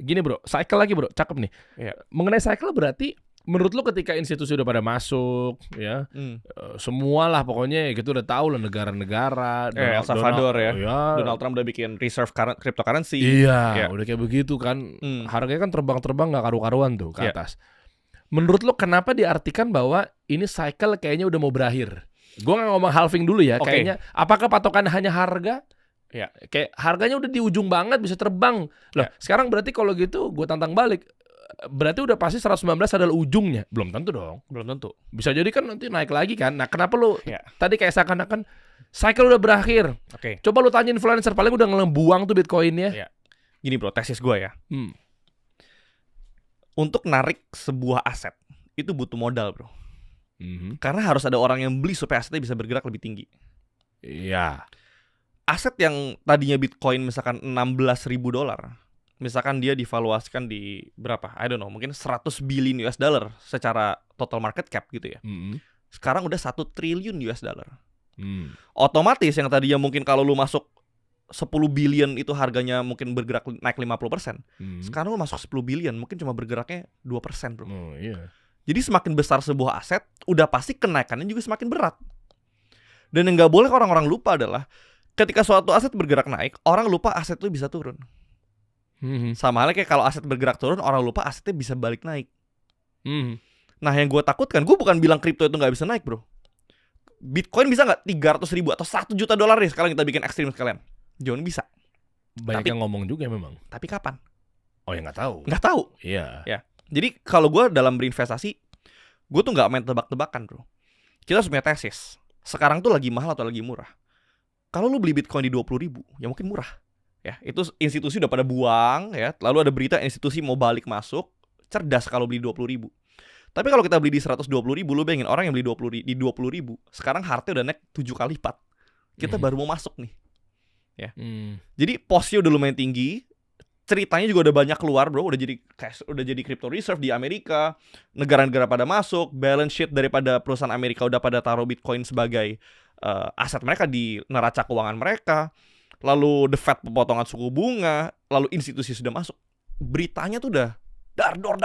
gini bro, cycle lagi bro, cakep nih. Iya. Mengenai cycle berarti menurut lo ketika institusi udah pada masuk, ya, semualah pokoknya kita udah tahu lah negara-negara. El Salvador ya. Donald Trump udah bikin reserve cryptocurrency. Iya, udah kayak begitu kan. Harganya kan terbang-terbang nggak karu-karuan tuh ke atas. Menurut lo kenapa diartikan bahwa ini cycle kayaknya udah mau berakhir? Gue nggak ngomong halving dulu ya, kayaknya. Apakah patokan hanya harga? Ya. Kayak harganya udah di ujung banget bisa terbang. Loh, sekarang berarti kalau gitu gue tantang balik. Berarti udah pasti 119 adalah ujungnya. Belum tentu dong. Belum tentu. Bisa jadi kan nanti naik lagi kan. Nah, kenapa lu tadi kayak seakan-akan cycle udah berakhir. Coba lu tanya influencer paling udah ngebuang tuh Bitcoinnya. Gini bro, tesis gue ya. Untuk narik sebuah aset itu butuh modal bro. Karena harus ada orang yang beli supaya asetnya bisa bergerak lebih tinggi. Iya. Aset yang tadinya Bitcoin misalkan $16,000, misalkan dia divaluasikan di berapa? I don't know, mungkin 100 billion US dollar secara total market cap gitu ya. Sekarang udah 1 triliun US dollar. Otomatis yang tadinya mungkin kalau lu masuk 10 billion itu harganya mungkin bergerak naik 50%. Sekarang lu masuk 10 billion mungkin cuma bergeraknya 2% bro. Jadi semakin besar sebuah aset, udah pasti kenaikannya juga semakin berat. Dan yang gak boleh orang-orang lupa adalah ketika suatu aset bergerak naik, orang lupa aset itu bisa turun. Sama halnya kayak kalau aset bergerak turun, orang lupa asetnya bisa balik naik. Nah yang gue takutkan, gue bukan bilang kripto itu gak bisa naik bro. Bitcoin bisa gak 300.000 atau 1 juta dolar nih sekarang kita bikin ekstrim sekalian? Jangan bisa. Banyak yang ngomong juga memang. Tapi kapan? Oh ya gak tahu. Gak tahu. Iya. Ya. Jadi kalau gue dalam berinvestasi, gue tuh gak main tebak-tebakan bro. Kita harus punya tesis. Sekarang tuh lagi mahal atau lagi murah? Kalau lu beli Bitcoin di 20.000, ya mungkin murah. Ya, itu institusi udah pada buang ya. Lalu ada berita institusi mau balik masuk, cerdas kalau beli 20.000. Tapi kalau kita beli di 120.000, lu bayangin orang yang beli 20.000, sekarang hartanya udah naik 7 kali lipat. Kita baru mau masuk nih. Ya. Jadi posnya udah lumayan tinggi. Ceritanya juga udah banyak keluar bro, udah jadi crypto reserve di Amerika, negara-negara pada masuk, balance sheet daripada perusahaan Amerika udah pada taruh Bitcoin sebagai aset mereka di neraca keuangan mereka, lalu the Fed pemotongan suku bunga, lalu institusi sudah masuk, beritanya tuh udah dar dor.